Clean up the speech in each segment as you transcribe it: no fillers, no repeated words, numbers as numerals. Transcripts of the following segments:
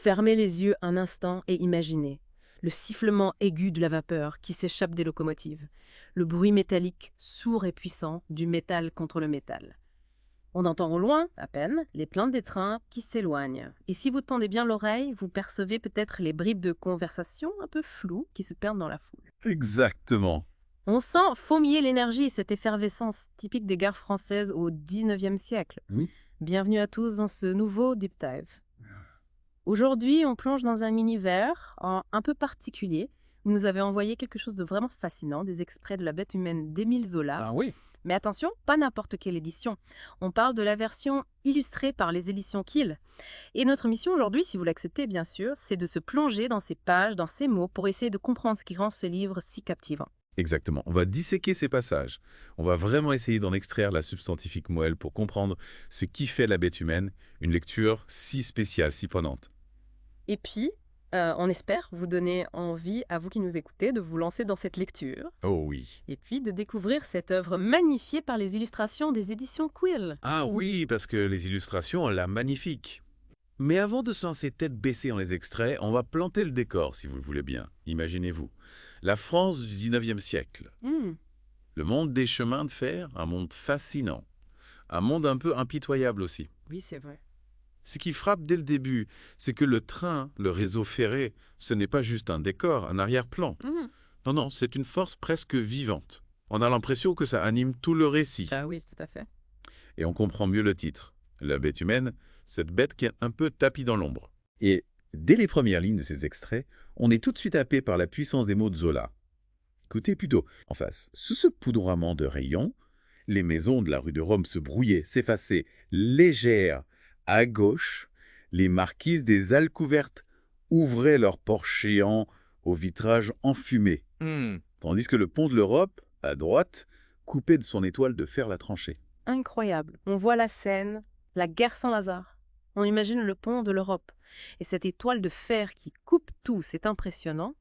Fermez les yeux un instant et imaginez le sifflement aigu de la vapeur qui s'échappe des locomotives, le bruit métallique sourd et puissant du métal contre le métal. On entend au loin, à peine, les plaintes des trains qui s'éloignent. Et si vous tendez bien l'oreille, vous percevez peut-être les bribes de conversation un peu floues qui se perdent dans la foule. Exactement. On sent fourmiller l'énergie, cette effervescence typique des gares françaises au XIXe siècle. Oui. Bienvenue à tous dans ce nouveau Deep Dive. Aujourd'hui, on plonge dans un univers un peu particulier. Vous nous avez envoyé quelque chose de vraiment fascinant, des extraits de La Bête humaine d'Émile Zola. Ah oui. Mais attention, pas n'importe quelle édition. On parle de la version illustrée par les éditions Kiel. Et notre mission aujourd'hui, si vous l'acceptez bien sûr, c'est de se plonger dans ces pages, dans ces mots, pour essayer de comprendre ce qui rend ce livre si captivant. Exactement. On va disséquer ces passages. On va vraiment essayer d'en extraire la substantifique moelle pour comprendre ce qui fait La Bête humaine, une lecture si spéciale, si prenante. Et puis, on espère vous donner envie, à vous qui nous écoutez, de vous lancer dans cette lecture. Oh oui. Et puis de découvrir cette œuvre magnifiée par les illustrations des éditions Quill. Ah oui, parce que les illustrations ont l'air magnifiques. Mais avant de se lancer tête baissée dans les extraits, on va planter le décor, si vous le voulez bien. Imaginez-vous. La France du 19e siècle. Le monde des chemins de fer, un monde fascinant. Un monde un peu impitoyable aussi. Oui, c'est vrai. Ce qui frappe dès le début, c'est que le train, le réseau ferré, ce n'est pas juste un décor, un arrière-plan. Non, non, c'est une force presque vivante. On a l'impression que ça anime tout le récit. Ah oui, tout à fait. Et on comprend mieux le titre. La bête humaine, cette bête qui est un peu tapie dans l'ombre. Et dès les premières lignes de ces extraits, on est tout de suite happé par la puissance des mots de Zola. Écoutez plutôt, en face, sous ce poudroiement de rayons, les maisons de la rue de Rome se brouillaient, s'effaçaient, légères. À gauche, les marquises des Halles couvertes ouvraient leurs porches géants au vitrage enfumé, tandis que le pont de l'Europe, à droite, coupait de son étoile de fer la tranchée. Incroyable. On voit la Seine, la guerre Saint-Lazare. On imagine le pont de l'Europe. Et cette étoile de fer qui coupe tout, c'est impressionnant.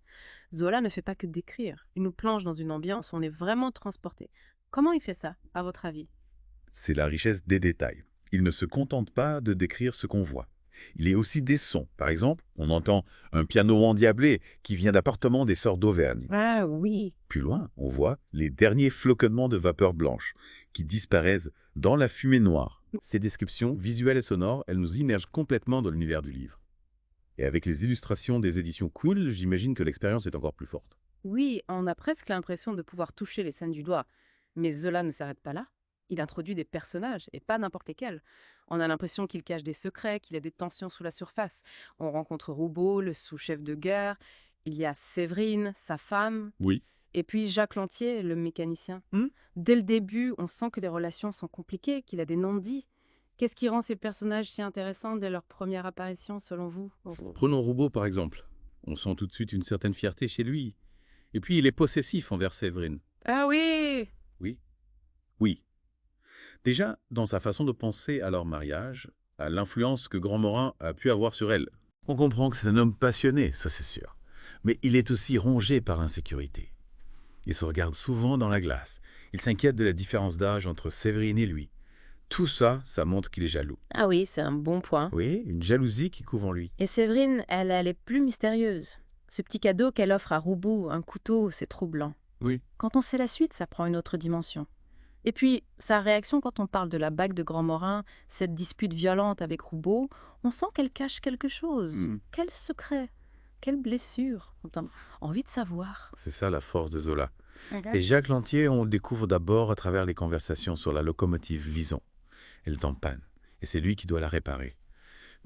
Zola ne fait pas que décrire. Il nous plonge dans une ambiance où on est vraiment transporté. Comment il fait ça, à votre avis? C'est la richesse des détails. Il ne se contente pas de décrire ce qu'on voit. Il est aussi des sons. Par exemple, on entend un piano endiablé qui vient d'appartements des sœurs d'Auvergne. Ah oui. Plus loin, on voit les derniers floconnements de vapeur blanche qui disparaissent dans la fumée noire. Ces descriptions visuelles et sonores, elles nous immergent complètement dans l'univers du livre. Et avec les illustrations des éditions Cool, j'imagine que l'expérience est encore plus forte. Oui, on a presque l'impression de pouvoir toucher les scènes du doigt. Mais Zola ne s'arrête pas là. Il introduit des personnages, et pas n'importe lesquels. On a l'impression qu'il cache des secrets, qu'il y a des tensions sous la surface. On rencontre Roubaud, le sous-chef de gare. Il y a Séverine, sa femme. Oui. Et puis Jacques Lantier, le mécanicien. Dès le début, on sent que les relations sont compliquées, qu'il a des non-dits. Qu'est-ce qui rend ces personnages si intéressants dès leur première apparition, selon vous? Prenons Roubaud par exemple. On sent tout de suite une certaine fierté chez lui. Et puis il est possessif envers Séverine. Ah oui! Oui. Oui. Déjà, dans sa façon de penser à leur mariage, à l'influence que Grand Morin a pu avoir sur elle. On comprend que c'est un homme passionné, ça c'est sûr. Mais il est aussi rongé par l'insécurité. Il se regarde souvent dans la glace. Il s'inquiète de la différence d'âge entre Séverine et lui. Tout ça, ça montre qu'il est jaloux. Ah oui, c'est un bon point. Oui, une jalousie qui couve en lui. Et Séverine, elle est plus mystérieuse. Ce petit cadeau qu'elle offre à Roubaud, un couteau, c'est troublant. Oui. Quand on sait la suite, ça prend une autre dimension. Et puis, sa réaction quand on parle de la bague de Grand Morin, cette dispute violente avec Roubaud, on sent qu'elle cache quelque chose. Quel secret? Quelle blessure? On a envie de savoir. C'est ça la force de Zola. Et Jacques Lantier, on le découvre d'abord à travers les conversations sur la locomotive Vison. Elle est en panne, et c'est lui qui doit la réparer.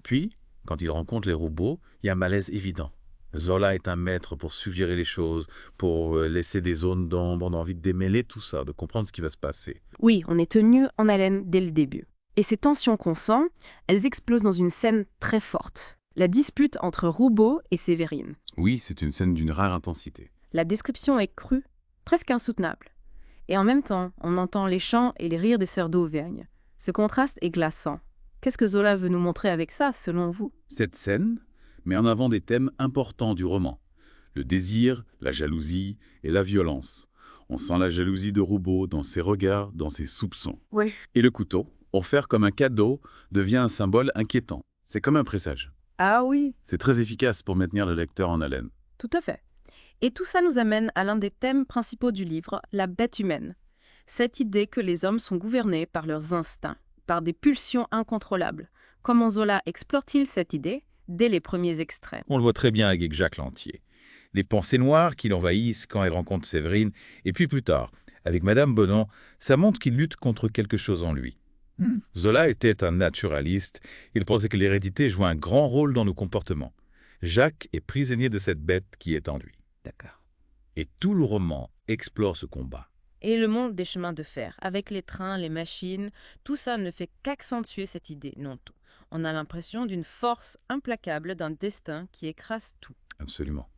Puis, quand il rencontre les Roubaud, il y a un malaise évident. Zola est un maître pour suggérer les choses, pour laisser des zones d'ombre. On a envie de démêler tout ça, de comprendre ce qui va se passer. Oui, on est tenu en haleine dès le début. Et ces tensions qu'on sent, elles explosent dans une scène très forte. La dispute entre Roubaud et Séverine. Oui, c'est une scène d'une rare intensité. La description est crue, presque insoutenable. Et en même temps, on entend les chants et les rires des sœurs d'Auvergne. Ce contraste est glaçant. Qu'est-ce que Zola veut nous montrer avec ça, selon vous? Cette scène met en avant des thèmes importants du roman. Le désir, la jalousie et la violence. On sent la jalousie de Roubaud dans ses regards, dans ses soupçons. Oui. Et le couteau, offert comme un cadeau, devient un symbole inquiétant. C'est comme un présage. Ah oui, C'est très efficace pour maintenir le lecteur en haleine. tout à fait. Et tout ça nous amène à l'un des thèmes principaux du livre, la bête humaine. Cette idée que les hommes sont gouvernés par leurs instincts, par des pulsions incontrôlables. Comment Zola explore-t-il cette idée dès les premiers extraits? On le voit très bien avec Jacques Lantier. Les pensées noires qui l'envahissent quand elle rencontre Séverine, et puis plus tard, avec Madame Bonan, ça montre qu'il lutte contre quelque chose en lui. Zola était un naturaliste, il pensait que l'hérédité jouait un grand rôle dans nos comportements. Jacques est prisonnier de cette bête qui est en lui. D'accord. Et tout le roman explore ce combat. Et le monde des chemins de fer, avec les trains, les machines, tout ça ne fait qu'accentuer cette idée, non tout. On a l'impression d'une force implacable, d'un destin qui écrase tout. Absolument.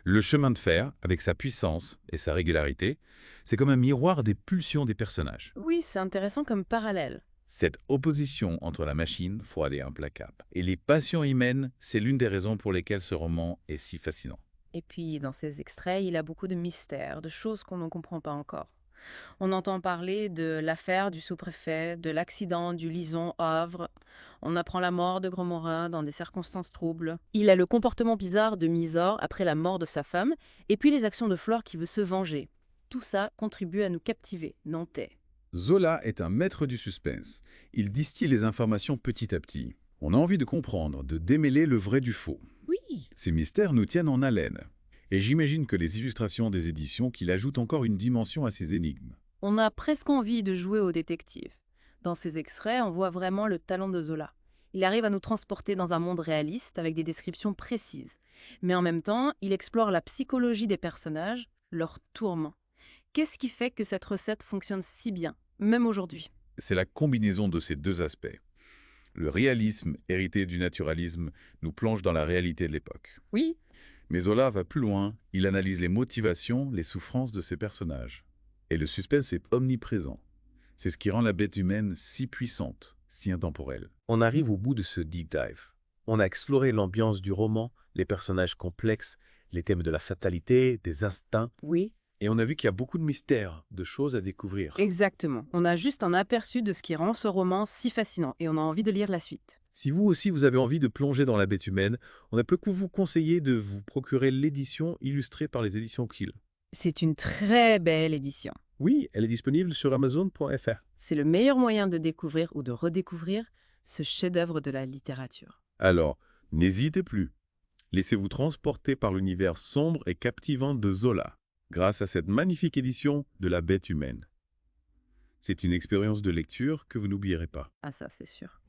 Le chemin de fer, avec sa puissance et sa régularité, c'est comme un miroir des pulsions des personnages. Oui, c'est intéressant comme parallèle. Cette opposition entre la machine, froide et implacable, et les passions humaines, c'est l'une des raisons pour lesquelles ce roman est si fascinant. Et puis, dans ces extraits, il y a beaucoup de mystères, de choses qu'on ne comprend pas encore. On entend parler de l'affaire du sous-préfet, de l'accident du Lison Havre. On apprend la mort de Gromora dans des circonstances troubles. Il a le comportement bizarre de Mysore après la mort de sa femme, et puis les actions de Flore qui veut se venger. Tout ça contribue à nous captiver, Nantais. Zola est un maître du suspense. Il distille les informations petit à petit. On a envie de comprendre, de démêler le vrai du faux. Oui. Ces mystères nous tiennent en haleine. Et j'imagine que les illustrations des éditions qu'il ajoute encore une dimension à ces énigmes. On a presque envie de jouer au détective. Dans ces extraits, on voit vraiment le talent de Zola. Il arrive à nous transporter dans un monde réaliste avec des descriptions précises. Mais en même temps, il explore la psychologie des personnages, leurs tourments. Qu'est-ce qui fait que cette recette fonctionne si bien, même aujourd'hui? C'est la combinaison de ces deux aspects. Le réalisme, hérité du naturalisme, nous plonge dans la réalité de l'époque. Oui. Mais Zola va plus loin, il analyse les motivations, les souffrances de ses personnages. Et le suspense est omniprésent. C'est ce qui rend la bête humaine si puissante, si intemporelle. On arrive au bout de ce deep dive. On a exploré l'ambiance du roman, les personnages complexes, les thèmes de la fatalité, des instincts, Oui. et on a vu qu'il y a beaucoup de mystères, de choses à découvrir. Exactement. On a juste un aperçu de ce qui rend ce roman si fascinant et on a envie de lire la suite. Si vous aussi vous avez envie de plonger dans la bête humaine, on ne peut que vous conseiller de vous procurer l'édition illustrée par les éditions Kiel. C'est une très belle édition. Oui, elle est disponible sur Amazon.fr. C'est le meilleur moyen de découvrir ou de redécouvrir ce chef-d'œuvre de la littérature. Alors, n'hésitez plus. Laissez-vous transporter par l'univers sombre et captivant de Zola, grâce à cette magnifique édition de La Bête humaine. C'est une expérience de lecture que vous n'oublierez pas. Ah ça, c'est sûr.